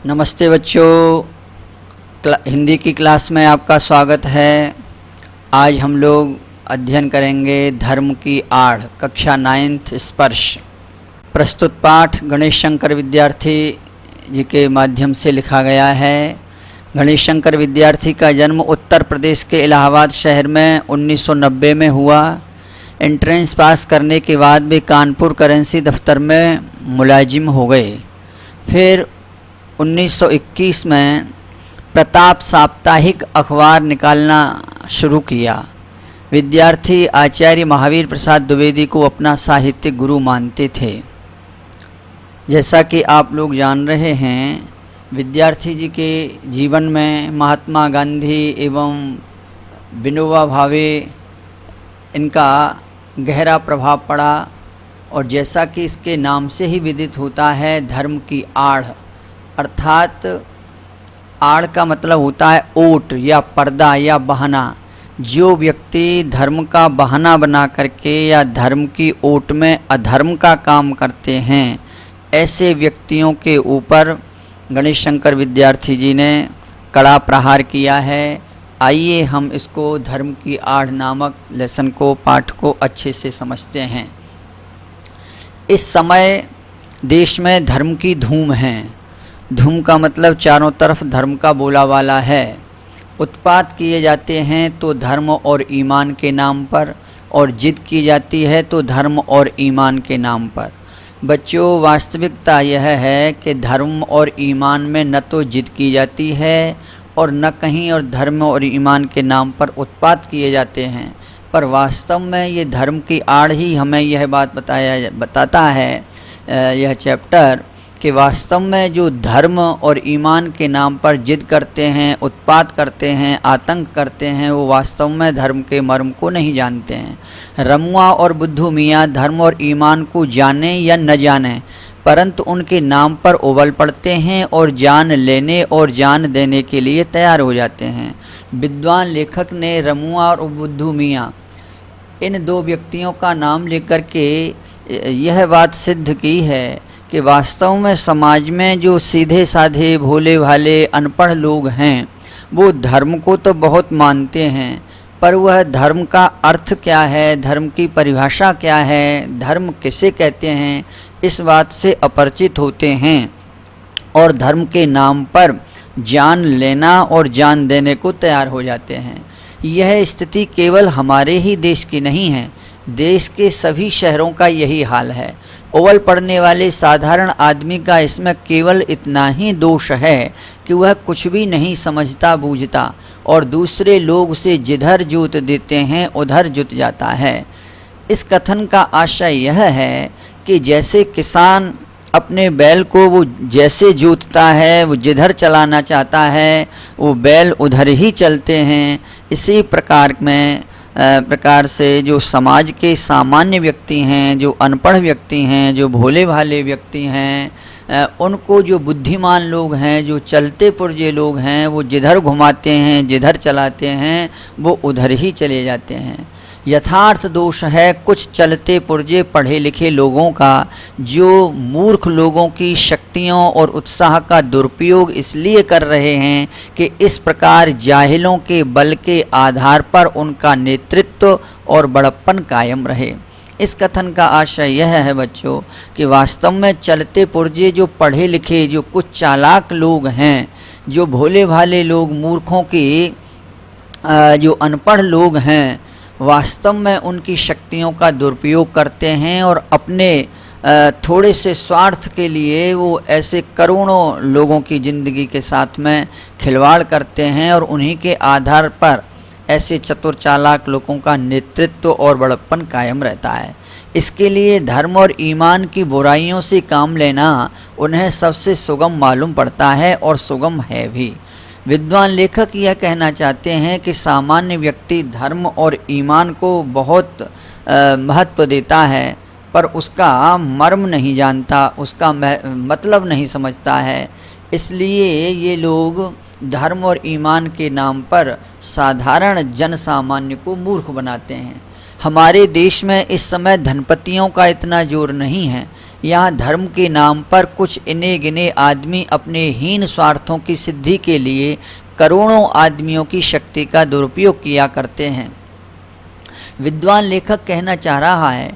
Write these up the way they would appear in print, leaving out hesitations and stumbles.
नमस्ते बच्चों, हिंदी की क्लास में आपका स्वागत है। आज हम लोग अध्ययन करेंगे धर्म की आड़, कक्षा 9th स्पर्श। प्रस्तुत पाठ गणेश शंकर विद्यार्थी जी के माध्यम से लिखा गया है। गणेश शंकर विद्यार्थी का जन्म उत्तर प्रदेश के इलाहाबाद शहर में 1990 में हुआ। एंट्रेंस पास करने के बाद वे कानपुर करेंसी दफ्तर में मुलाजिम हो गए। फिर 1921 में प्रताप साप्ताहिक अखबार निकालना शुरू किया। विद्यार्थी आचार्य महावीर प्रसाद द्विवेदी को अपना साहित्यिक गुरु मानते थे। जैसा कि आप लोग जान रहे हैं, विद्यार्थी जी के जीवन में महात्मा गांधी एवं विनोबा भावे इनका गहरा प्रभाव पड़ा। और जैसा कि इसके नाम से ही विदित होता है, धर्म की आड़, अर्थात आड़ का मतलब होता है ओट या पर्दा या बहाना। जो व्यक्ति धर्म का बहाना बना करके या धर्म की ओट में अधर्म का काम करते हैं, ऐसे व्यक्तियों के ऊपर गणेश शंकर विद्यार्थी जी ने कड़ा प्रहार किया है। आइए हम इसको धर्म की आड़ नामक लेसन को, पाठ को अच्छे से समझते हैं। इस समय देश में धर्म की धूम है। धूम का मतलब चारों तरफ धर्म का बोलावाला है। उत्पात किए जाते हैं तो धर्म और ईमान के नाम पर, और जिद की जाती है तो धर्म और ईमान के नाम पर। बच्चों, वास्तविकता यह है कि धर्म और ईमान में न तो जिद की जाती है और न कहीं और धर्म और ईमान के नाम पर उत्पात किए जाते हैं। पर वास्तव में ये धर्म की आड़ ही हमें यह बात बताता है यह चैप्टर, कि वास्तव में जो धर्म और ईमान के नाम पर जिद करते हैं, उत्पात करते हैं, आतंक करते हैं, वो वास्तव में धर्म के मर्म को नहीं जानते हैं। रमुआ और बुद्धू मियाँ धर्म और ईमान को जाने या न जाने, परंतु उनके नाम पर उबल पड़ते हैं और जान लेने और जान देने के लिए तैयार हो जाते हैं। विद्वान लेखक ने रमुआ और बुद्धू मियाँ, इन दो व्यक्तियों का नाम लेकर के यह बात सिद्ध की है कि वास्तव में समाज में जो सीधे साधे भोले भाले अनपढ़ लोग हैं, वो धर्म को तो बहुत मानते हैं, पर वह धर्म का अर्थ क्या है, धर्म की परिभाषा क्या है, धर्म किसे कहते हैं, इस बात से अपरिचित होते हैं और धर्म के नाम पर जान लेना और जान देने को तैयार हो जाते हैं। यह स्थिति केवल हमारे ही देश की नहीं है, देश के सभी शहरों का यही हाल है। उबल पड़ने वाले साधारण आदमी का इसमें केवल इतना ही दोष है कि वह कुछ भी नहीं समझता बूझता और दूसरे लोग उसे जिधर जोत देते हैं उधर जुत जाता है। इस कथन का आशय यह है कि जैसे किसान अपने बैल को वो जैसे जोतता है, वो जिधर चलाना चाहता है वो बैल उधर ही चलते हैं। इसी प्रकार से जो समाज के सामान्य व्यक्ति हैं, जो अनपढ़ व्यक्ति हैं, जो भोले भाले व्यक्ति हैं, उनको जो बुद्धिमान लोग हैं, जो चलते पुर्जे लोग हैं, वो जिधर घुमाते हैं, जिधर चलाते हैं, वो उधर ही चले जाते हैं। यथार्थ दोष है कुछ चलते पुर्जे पढ़े लिखे लोगों का, जो मूर्ख लोगों की शक्तियों और उत्साह का दुरुपयोग इसलिए कर रहे हैं कि इस प्रकार जाहिलों के बल के आधार पर उनका नेतृत्व और बड़प्पन कायम रहे। इस कथन का आशय यह है बच्चों कि वास्तव में चलते पुर्जे जो पढ़े लिखे, जो कुछ चालाक लोग हैं, जो भोले भाले लोग, मूर्खों के जो अनपढ़ लोग हैं, वास्तव में उनकी शक्तियों का दुरुपयोग करते हैं और अपने थोड़े से स्वार्थ के लिए वो ऐसे करोड़ों लोगों की ज़िंदगी के साथ में खिलवाड़ करते हैं और उन्हीं के आधार पर ऐसे चतुर चालाक लोगों का नेतृत्व और बड़प्पन कायम रहता है। इसके लिए धर्म और ईमान की बुराइयों से काम लेना उन्हें सबसे सुगम मालूम पड़ता है और सुगम है भी। विद्वान लेखक यह कहना चाहते हैं कि सामान्य व्यक्ति धर्म और ईमान को बहुत महत्व देता है, पर उसका मर्म नहीं जानता, उसका मतलब नहीं समझता है। इसलिए ये लोग धर्म और ईमान के नाम पर साधारण जन सामान्य को मूर्ख बनाते हैं। हमारे देश में इस समय धनपतियों का इतना जोर नहीं है, यहाँ धर्म के नाम पर कुछ इने गिने आदमी अपने हीन स्वार्थों की सिद्धि के लिए करोड़ों आदमियों की शक्ति का दुरुपयोग किया करते हैं। विद्वान लेखक कहना चाह रहा है,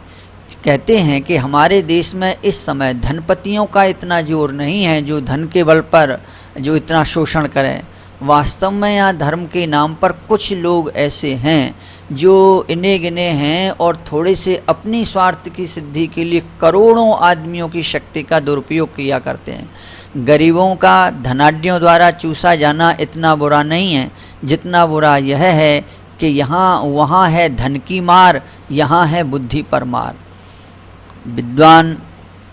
कहते हैं कि हमारे देश में इस समय धनपतियों का इतना जोर नहीं है जो धन के बल पर जो इतना शोषण करें। वास्तव में यहाँ धर्म के नाम पर कुछ लोग ऐसे हैं जो इने गिने हैं और थोड़े से अपनी स्वार्थ की सिद्धि के लिए करोड़ों आदमियों की शक्ति का दुरुपयोग किया करते हैं। गरीबों का धनाढ्यों द्वारा चूसा जाना इतना बुरा नहीं है जितना बुरा यह है कि यहाँ वहाँ है धन की मार, यहाँ है बुद्धि पर मार। विद्वान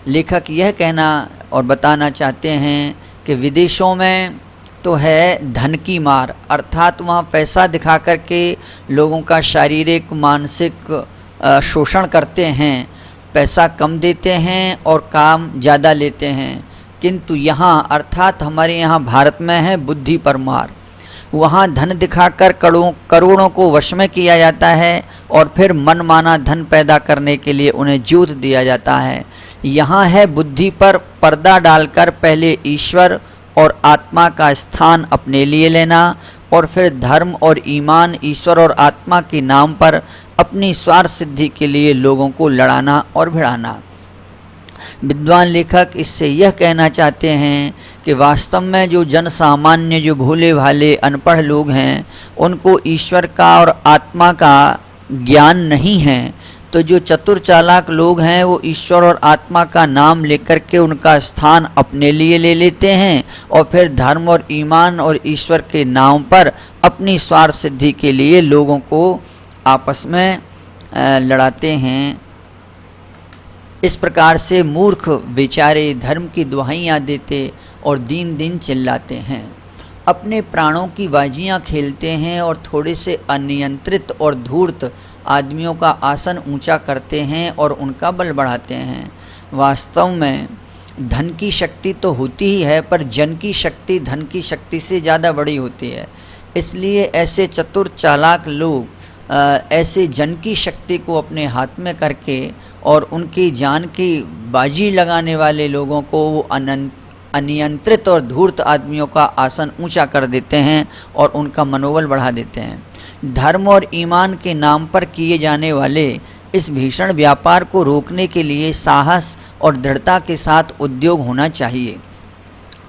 लेखक यह कहना और बताना चाहते हैं कि विदेशों में तो है धन की मार, अर्थात वहाँ पैसा दिखा करके लोगों का शारीरिक मानसिक शोषण करते हैं, पैसा कम देते हैं और काम ज़्यादा लेते हैं। किंतु यहाँ अर्थात हमारे यहाँ भारत में है बुद्धि पर मार। वहाँ धन दिखाकर करोड़ों को वश में किया जाता है और फिर मनमाना धन पैदा करने के लिए उन्हें जोत दिया जाता है। यहाँ है बुद्धि पर पर्दा डालकर पहले ईश्वर और आत्मा का स्थान अपने लिए लेना और फिर धर्म और ईमान, ईश्वर और आत्मा के नाम पर अपनी स्वार्थ सिद्धि के लिए लोगों को लड़ाना और भिड़ाना। विद्वान लेखक इससे यह कहना चाहते हैं कि वास्तव में जो जन सामान्य, जो भोले भाले अनपढ़ लोग हैं, उनको ईश्वर का और आत्मा का ज्ञान नहीं है, तो जो चतुर चालाक लोग हैं वो ईश्वर और आत्मा का नाम लेकर के उनका स्थान अपने लिए ले लेते हैं और फिर धर्म और ईमान और ईश्वर के नाम पर अपनी स्वार्थ सिद्धि के लिए लोगों को आपस में लड़ाते हैं। इस प्रकार से मूर्ख बेचारे धर्म की दुहाइयाँ देते और दिन दिन चिल्लाते हैं, अपने प्राणों की बाजियाँ खेलते हैं और थोड़े से अनियंत्रित और धूर्त आदमियों का आसन ऊंचा करते हैं और उनका बल बढ़ाते हैं। वास्तव में धन की शक्ति तो होती ही है, पर जन की शक्ति धन की शक्ति से ज़्यादा बड़ी होती है। इसलिए ऐसे चतुर चालाक लोग ऐसे जन की शक्ति को अपने हाथ में करके और उनकी जान की बाजी लगाने वाले लोगों को वो अनियंत्रित और धूर्त आदमियों का आसन ऊंचा कर देते हैं और उनका मनोबल बढ़ा देते हैं। धर्म और ईमान के नाम पर किए जाने वाले इस भीषण व्यापार को रोकने के लिए साहस और दृढ़ता के साथ उद्योग होना चाहिए।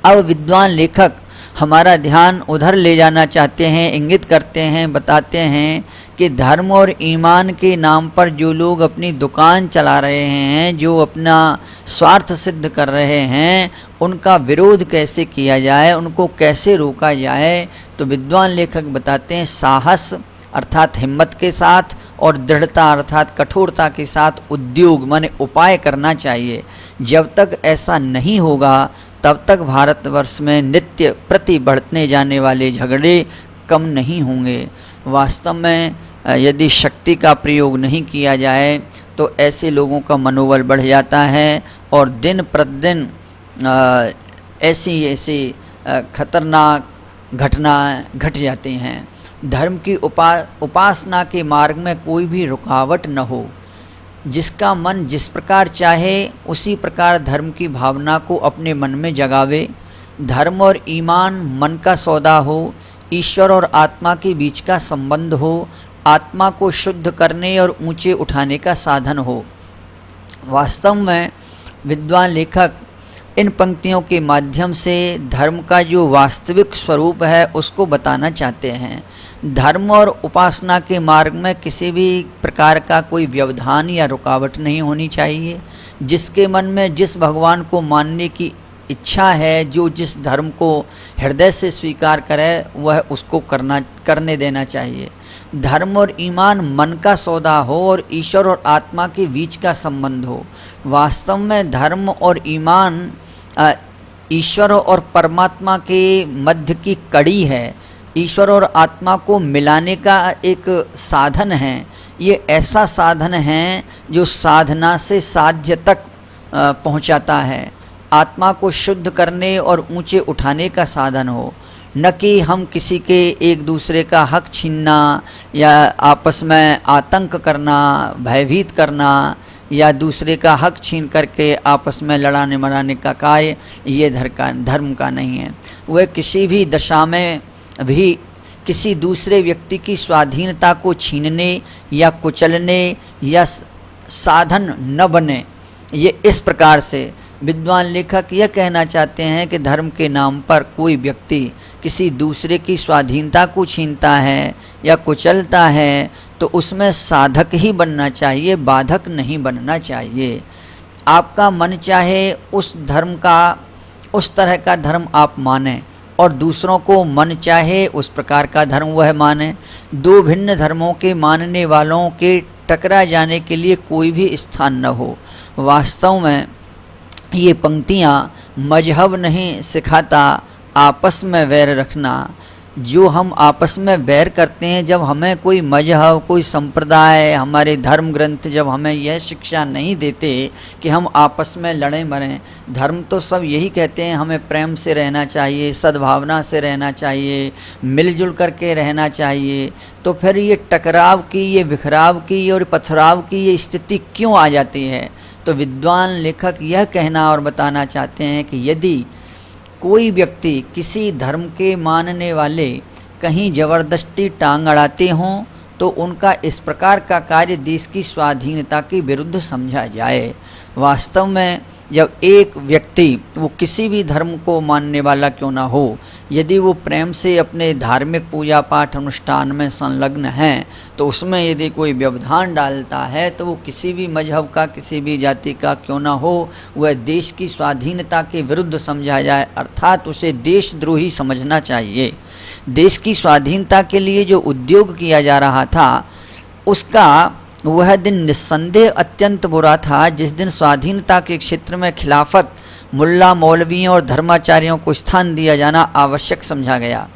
अब विद्वान लेखक हमारा ध्यान उधर ले जाना चाहते हैं, इंगित करते हैं, बताते हैं कि धर्म और ईमान के नाम पर जो लोग अपनी दुकान चला रहे हैं, जो अपना स्वार्थ सिद्ध कर रहे हैं, उनका विरोध कैसे किया जाए, उनको कैसे रोका जाए। तो विद्वान लेखक बताते हैं साहस अर्थात हिम्मत के साथ और दृढ़ता अर्थात कठोरता के साथ उद्योग माने उपाय करना चाहिए। जब तक ऐसा नहीं होगा तब तक भारतवर्ष में नित्य प्रति बढ़ते जाने वाले झगड़े कम नहीं होंगे। वास्तव में यदि शक्ति का प्रयोग नहीं किया जाए तो ऐसे लोगों का मनोबल बढ़ जाता है और दिन प्रतिदिन ऐसी खतरनाक घटना घट जाती हैं। धर्म की उपासना के मार्ग में कोई भी रुकावट न हो। जिसका मन जिस प्रकार चाहे उसी प्रकार धर्म की भावना को अपने मन में जगावे। धर्म और ईमान मन का सौदा हो, ईश्वर और आत्मा के बीच का संबंध हो, आत्मा को शुद्ध करने और ऊंचे उठाने का साधन हो। वास्तव में विद्वान लेखक इन पंक्तियों के माध्यम से धर्म का जो वास्तविक स्वरूप है उसको बताना चाहते हैं। धर्म और उपासना के मार्ग में किसी भी प्रकार का कोई व्यवधान या रुकावट नहीं होनी चाहिए। जिसके मन में जिस भगवान को मानने की इच्छा है, जो जिस धर्म को हृदय से स्वीकार करे, वह उसको करने देना चाहिए। धर्म और ईमान मन का सौदा हो और ईश्वर और आत्मा के बीच का संबंध हो। वास्तव में धर्म और ईमान ईश्वर और परमात्मा के मध्य की कड़ी है, ईश्वर और आत्मा को मिलाने का एक साधन है। ये ऐसा साधन है जो साधना से साध्य तक पहुंचाता है, आत्मा को शुद्ध करने और ऊंचे उठाने का साधन हो, न कि हम किसी के एक दूसरे का हक छीनना या आपस में आतंक करना, भयभीत करना या दूसरे का हक छीन करके आपस में लड़ाने मराने का कार्य ये धर्म का नहीं है। वह किसी भी दशा में भी किसी दूसरे व्यक्ति की स्वाधीनता को छीनने या कुचलने या साधन न बने। ये इस प्रकार से विद्वान लेखक यह कहना चाहते हैं कि धर्म के नाम पर कोई व्यक्ति किसी दूसरे की स्वाधीनता को छीनता है या कुचलता है तो उसमें साधक ही बनना चाहिए, बाधक नहीं बनना चाहिए। आपका मन चाहे उस धर्म का, उस तरह का धर्म आप माने और दूसरों को मन चाहे उस प्रकार का धर्म वह माने। दो भिन्न धर्मों के मानने वालों के टकरा जाने के लिए कोई भी स्थान न हो। वास्तव में ये पंक्तियाँ मजहब नहीं सिखाता आपस में वैर रखना। जो हम आपस में वैर करते हैं, जब हमें कोई मजहब, कोई संप्रदाय, हमारे धर्म ग्रंथ जब हमें यह शिक्षा नहीं देते कि हम आपस में लड़ें मरें। धर्म तो सब यही कहते हैं हमें प्रेम से रहना चाहिए, सद्भावना से रहना चाहिए, मिलजुल करके रहना चाहिए। तो फिर ये टकराव की, ये बिखराव की और पथराव की ये स्थिति क्यों आ जाती है? तो विद्वान लेखक यह कहना और बताना चाहते हैं कि यदि कोई व्यक्ति किसी धर्म के मानने वाले कहीं ज़बरदस्ती टांग अड़ाते हों तो उनका इस प्रकार का कार्य देश की स्वाधीनता के विरुद्ध समझा जाए। वास्तव में जब एक व्यक्ति, वो किसी भी धर्म को मानने वाला क्यों ना हो, यदि वो प्रेम से अपने धार्मिक पूजा पाठ अनुष्ठान में संलग्न हैं तो उसमें यदि कोई व्यवधान डालता है तो वो किसी भी मजहब का, किसी भी जाति का क्यों ना हो, वह देश की स्वाधीनता के विरुद्ध समझा जाए, अर्थात उसे देशद्रोही समझना चाहिए। देश की स्वाधीनता के लिए जो उद्योग किया जा रहा था उसका वह दिन निस्संदेह अत्यंत बुरा था जिस दिन स्वाधीनता के क्षेत्र में खिलाफत, मुल्ला मौलवियों और धर्माचार्यों को स्थान दिया जाना आवश्यक समझा गया।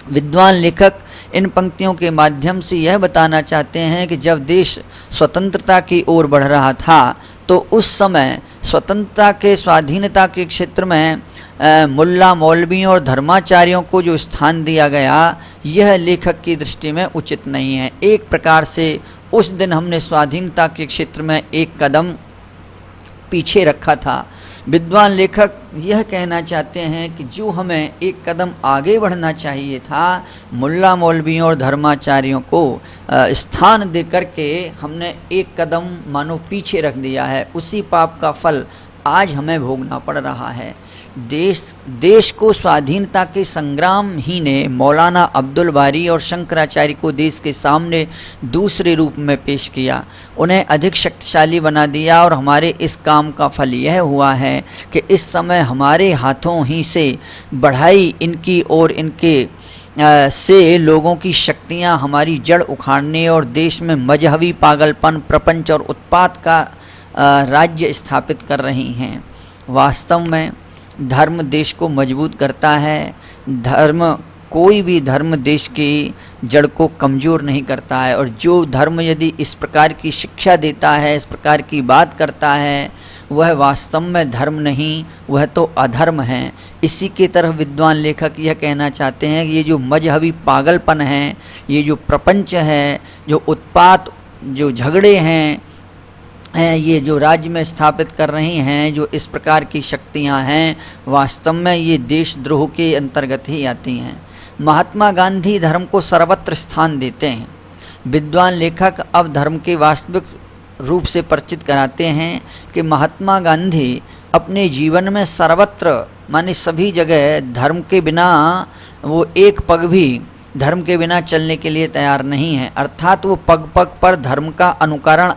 विद्वान लेखक इन पंक्तियों के माध्यम से यह बताना चाहते हैं कि जब देश स्वतंत्रता की ओर बढ़ रहा था तो उस समय स्वतंत्रता के, स्वाधीनता के क्षेत्र में मुल्ला मौलवियों और धर्माचार्यों को जो स्थान दिया गया, यह लेखक की दृष्टि में उचित नहीं है। एक प्रकार से उस दिन हमने स्वाधीनता के क्षेत्र में एक कदम पीछे रखा था। विद्वान लेखक यह कहना चाहते हैं कि जो हमें एक कदम आगे बढ़ना चाहिए था, मुल्ला मौलवियों और धर्माचार्यों को स्थान दे करके हमने एक कदम मानो पीछे रख दिया है। उसी पाप का फल आज हमें भोगना पड़ रहा है। देश को स्वाधीनता के संग्राम ही ने मौलाना अब्दुल बारी और शंकराचार्य को देश के सामने दूसरे रूप में पेश किया, उन्हें अधिक शक्तिशाली बना दिया और हमारे इस काम का फल यह हुआ है कि इस समय हमारे हाथों ही से बढ़ाई इनकी और इनके से लोगों की शक्तियां हमारी जड़ उखाड़ने और देश में मजहबी पागलपन, प्रपंच और उत्पात का राज्य स्थापित कर रही हैं। वास्तव में धर्म देश को मजबूत करता है। कोई भी धर्म देश की जड़ को कमज़ोर नहीं करता है। और जो धर्म यदि इस प्रकार की शिक्षा देता है, इस प्रकार की बात करता है, वह वास्तव में धर्म नहीं, वह तो अधर्म है। इसी के तरफ विद्वान लेखक यह कहना चाहते हैं कि ये जो मजहबी पागलपन है, ये जो प्रपंच है, जो उत्पात, जो झगड़े हैं, ये जो राज्य में स्थापित कर रही हैं, जो इस प्रकार की शक्तियां हैं, वास्तव में ये देशद्रोह के अंतर्गत ही आती हैं। महात्मा गांधी धर्म को सर्वत्र स्थान देते हैं। विद्वान लेखक अब धर्म के वास्तविक रूप से परिचित कराते हैं कि महात्मा गांधी अपने जीवन में सर्वत्र, माने सभी जगह, धर्म के बिना वो एक पग भी धर्म के बिना चलने के लिए तैयार नहीं है। अर्थात वो पग पग पर धर्म का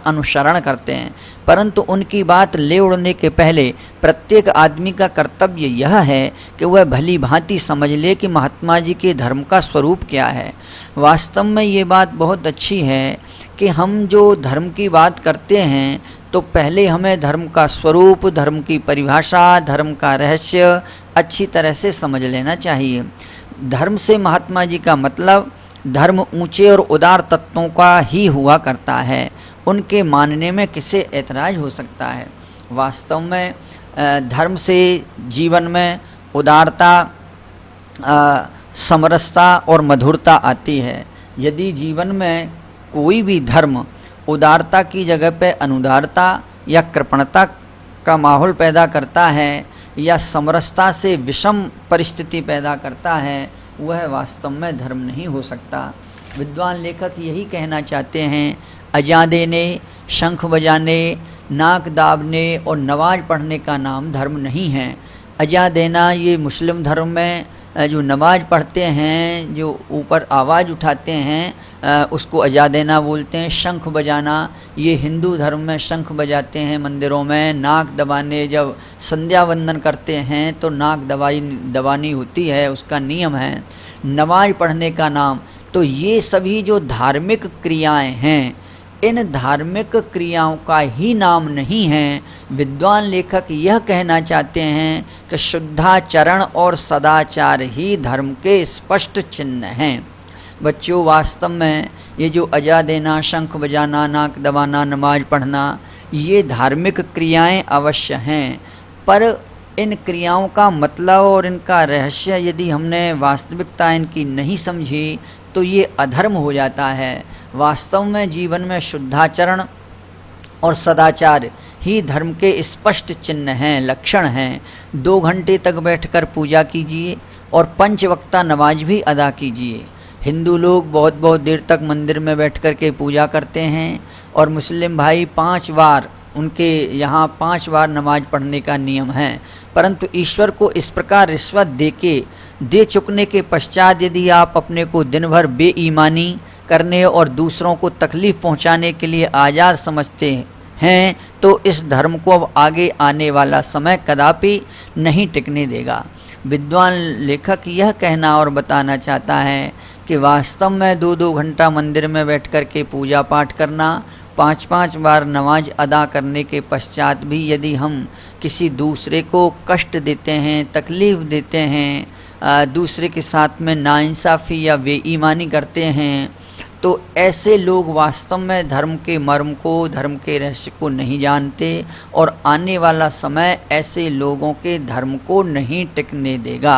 अनुसरण करते हैं। परंतु उनकी बात ले उड़ने के पहले प्रत्येक आदमी का कर्तव्य यह है कि वह भली भांति समझ ले कि महात्मा जी के धर्म का स्वरूप क्या है। वास्तव में ये बात बहुत अच्छी है कि हम जो धर्म की बात करते हैं तो पहले हमें धर्म का स्वरूप, धर्म की परिभाषा, धर्म का रहस्य अच्छी तरह से समझ लेना चाहिए। धर्म से महात्मा जी का मतलब धर्म ऊंचे और उदार तत्वों का ही हुआ करता है। उनके मानने में किसे ऐतराज़ हो सकता है। वास्तव में धर्म से जीवन में उदारता, समरसता और मधुरता आती है। यदि जीवन में कोई भी धर्म उदारता की जगह पे अनुदारता या कृपणता का माहौल पैदा करता है या समरसता से विषम परिस्थिति पैदा करता है, वह वास्तव में धर्म नहीं हो सकता। विद्वान लेखक यही कहना चाहते हैं, अजा देने, शंख बजाने, नाक दाबने और नमाज पढ़ने का नाम धर्म नहीं है। अजा देना ये मुस्लिम धर्म में जो नमाज पढ़ते हैं, जो ऊपर आवाज़ उठाते हैं, उसको अजा देना बोलते हैं। शंख बजाना ये हिंदू धर्म में शंख बजाते हैं मंदिरों में। नाक दबाने, जब संध्या वंदन करते हैं तो नाक दबानी होती है, उसका नियम है। नमाज पढ़ने का नाम, तो ये सभी जो धार्मिक क्रियाएं हैं, इन धार्मिक क्रियाओं का ही नाम नहीं है। विद्वान लेखक यह कहना चाहते हैं कि शुद्धाचरण और सदाचार ही धर्म के स्पष्ट चिन्ह हैं। बच्चों, वास्तव में ये जो अजा देना, शंख बजाना, नाक दबाना, नमाज पढ़ना, ये धार्मिक क्रियाएं अवश्य हैं, पर इन क्रियाओं का मतलब और इनका रहस्य यदि हमने वास्तविकता इनकी नहीं समझी तो ये अधर्म हो जाता है। वास्तव में जीवन में शुद्धाचरण और सदाचार ही धर्म के स्पष्ट चिन्ह हैं, लक्षण हैं। 2 घंटे तक बैठकर पूजा कीजिए और 5 वक्ता नमाज भी अदा कीजिए। हिंदू लोग बहुत बहुत देर तक मंदिर में बैठकर के पूजा करते हैं और मुस्लिम भाई 5 बार, उनके यहाँ 5 बार नमाज पढ़ने का नियम है। परंतु ईश्वर को इस प्रकार रिश्वत दे चुकने के पश्चात यदि आप अपने को दिन भर बेईमानी करने और दूसरों को तकलीफ़ पहुँचाने के लिए आज़ाद समझते हैं तो इस धर्म को अब आगे आने वाला समय कदापि नहीं टिकने देगा। विद्वान लेखक यह कहना और बताना चाहता है कि वास्तव में 2-2 घंटा मंदिर में बैठ कर के पूजा पाठ करना, 5-5 बार नमाज अदा करने के पश्चात भी यदि हम किसी दूसरे को कष्ट देते हैं, तकलीफ़ देते हैं, दूसरे के साथ में नाइंसाफ़ी या बेईमानी करते हैं, तो ऐसे लोग वास्तव में धर्म के मर्म को, धर्म के रहस्य को नहीं जानते और आने वाला समय ऐसे लोगों के धर्म को नहीं टिकने देगा।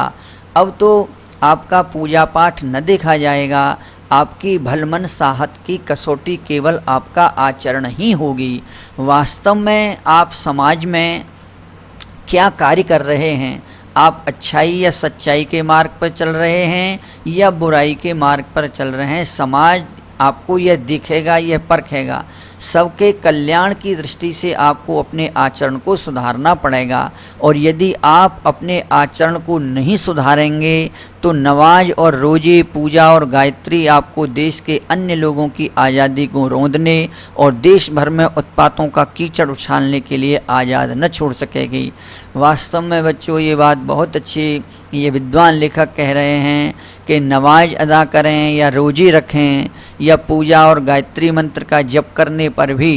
अब तो आपका पूजा पाठ न देखा जाएगा, आपकी भलमन साहत की कसौटी केवल आपका आचरण ही होगी। वास्तव में आप समाज में क्या कार्य कर रहे हैं? आप अच्छाई या सच्चाई के मार्ग पर चल रहे हैं या बुराई के मार्ग पर चल रहे हैं? समाज आपको यह दिखेगा, यह परखेगा। सबके कल्याण की दृष्टि से आपको अपने आचरण को सुधारना पड़ेगा और यदि आप अपने आचरण को नहीं सुधारेंगे तो नमाज और रोजे, पूजा और गायत्री आपको देश के अन्य लोगों की आज़ादी को रौंदने और देश भर में उत्पातों का कीचड़ उछालने के लिए आज़ाद न छोड़ सकेगी। वास्तव में बच्चों, ये बात बहुत अच्छी ये विद्वान लेखक कह रहे हैं कि नमाज अदा करें या रोजे रखें या पूजा और गायत्री मंत्र का जप करने पर भी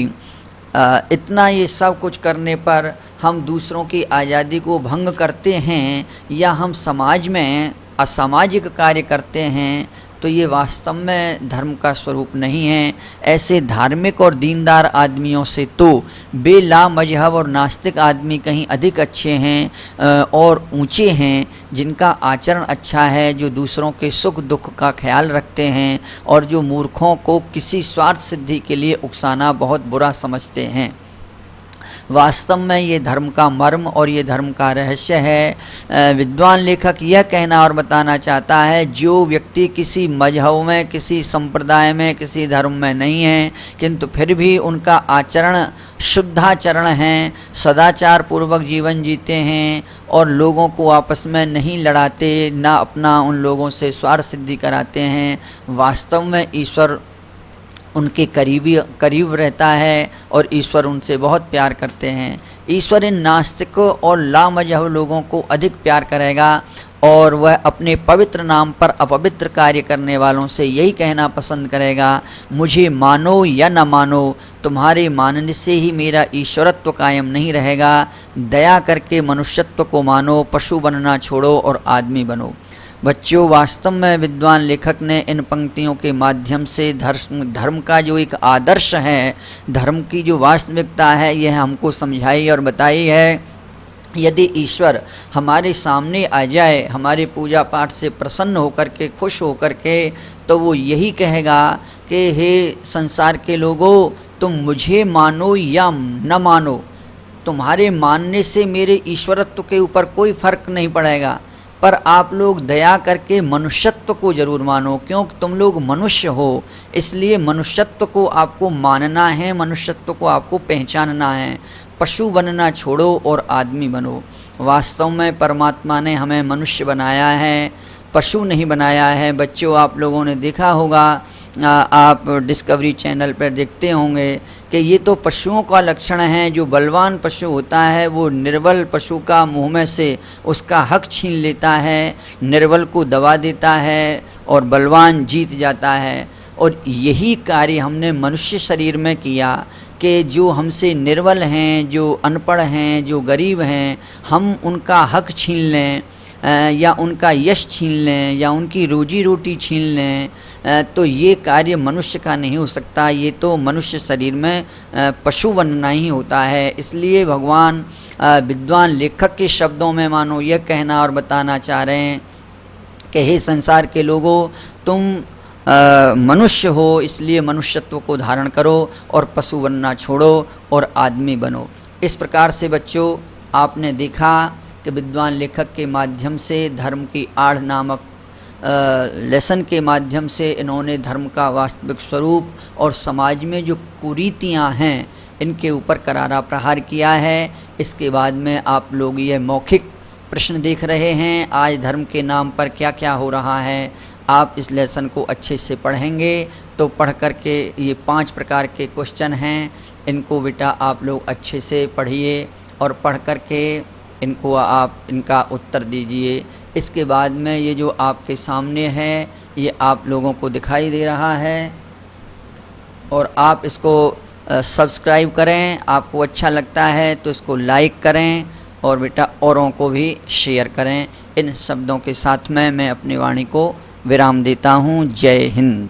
इतना ये सब कुछ करने पर हम दूसरों की आज़ादी को भंग करते हैं या हम समाज में असामाजिक कार्य करते हैं, तो ये वास्तव में धर्म का स्वरूप नहीं है। ऐसे धार्मिक और दीनदार आदमियों से तो बेला मजहब और नास्तिक आदमी कहीं अधिक अच्छे हैं और ऊंचे हैं, जिनका आचरण अच्छा है, जो दूसरों के सुख दुख का ख्याल रखते हैं और जो मूर्खों को किसी स्वार्थ सिद्धि के लिए उकसाना बहुत बुरा समझते हैं। वास्तव में ये धर्म का मर्म और ये धर्म का रहस्य है। विद्वान लेखक यह कहना और बताना चाहता है, जो व्यक्ति किसी मजहब में, किसी संप्रदाय में, किसी धर्म में नहीं है किंतु फिर भी उनका आचरण शुद्धाचरण है, सदाचार पूर्वक जीवन जीते हैं और लोगों को आपस में नहीं लड़ाते, ना अपना उन लोगों से स्वार्थ सिद्धि कराते हैं, वास्तव में ईश्वर उनके करीब रहता है और ईश्वर उनसे बहुत प्यार करते हैं। ईश्वर इन नास्तिकों और लामजहब लोगों को अधिक प्यार करेगा और वह अपने पवित्र नाम पर अपवित्र कार्य करने वालों से यही कहना पसंद करेगा, मुझे मानो या न मानो, तुम्हारे मानने से ही मेरा ईश्वरत्व कायम नहीं रहेगा। दया करके मनुष्यत्व को मानो, पशु बनना छोड़ो और आदमी बनो। बच्चों, वास्तव में विद्वान लेखक ने इन पंक्तियों के माध्यम से धर्म का जो एक आदर्श है, धर्म की जो वास्तविकता है, यह हमको समझाई और बताई है। यदि ईश्वर हमारे सामने आ जाए, हमारे पूजा पाठ से प्रसन्न होकर के, खुश होकर के, तो वो यही कहेगा कि हे संसार के लोगों, तुम मुझे मानो या न मानो, तुम्हारे मानने से मेरे ईश्वरत्व के ऊपर कोई फर्क नहीं पड़ेगा, पर आप लोग दया करके मनुष्यत्व को ज़रूर मानो, क्योंकि तुम लोग मनुष्य हो, इसलिए मनुष्यत्व को आपको मानना है, मनुष्यत्व को आपको पहचानना है। पशु बनना छोड़ो और आदमी बनो। वास्तव में परमात्मा ने हमें मनुष्य बनाया है, पशु नहीं बनाया है। बच्चों, आप लोगों ने देखा होगा, आप डिस्कवरी चैनल पर देखते होंगे कि ये तो पशुओं का लक्षण है। जो बलवान पशु होता है वो निर्बल पशु का मुंह में से उसका हक छीन लेता है, निर्बल को दबा देता है और बलवान जीत जाता है। और यही कार्य हमने मनुष्य शरीर में किया कि जो हमसे निर्बल हैं, जो अनपढ़ हैं, जो गरीब हैं, हम उनका हक छीन लें या उनका यश छीन लें या उनकी रोजी रोटी छीन लें, तो ये कार्य मनुष्य का नहीं हो सकता। ये तो मनुष्य शरीर में पशु बनना ही होता है। इसलिए भगवान विद्वान लेखक के शब्दों में मानो यह कहना और बताना चाह रहे हैं कि हे संसार के लोगों, तुम मनुष्य हो, इसलिए मनुष्यत्व को धारण करो और पशु बनना छोड़ो और आदमी बनो। इस प्रकार से बच्चों, आपने देखा कि विद्वान लेखक के माध्यम से धर्म की आड़ नामक लेसन के माध्यम से इन्होंने धर्म का वास्तविक स्वरूप और समाज में जो कुरीतियाँ हैं इनके ऊपर करारा प्रहार किया है। इसके बाद में आप लोग ये मौखिक प्रश्न देख रहे हैं, आज धर्म के नाम पर क्या क्या हो रहा है। आप इस लेसन को अच्छे से पढ़ेंगे तो पढ़ कर के ये 5 प्रकार के क्वेश्चन हैं, इनको बेटा आप लोग अच्छे से पढ़िए और पढ़ कर के इनको आप इनका उत्तर दीजिए। इसके बाद में ये जो आपके सामने है ये आप लोगों को दिखाई दे रहा है और आप इसको सब्सक्राइब करें। आपको अच्छा लगता है तो इसको लाइक करें और बेटा औरों को भी शेयर करें। इन शब्दों के साथ में मैं अपनी वाणी को विराम देता हूँ। जय हिंद।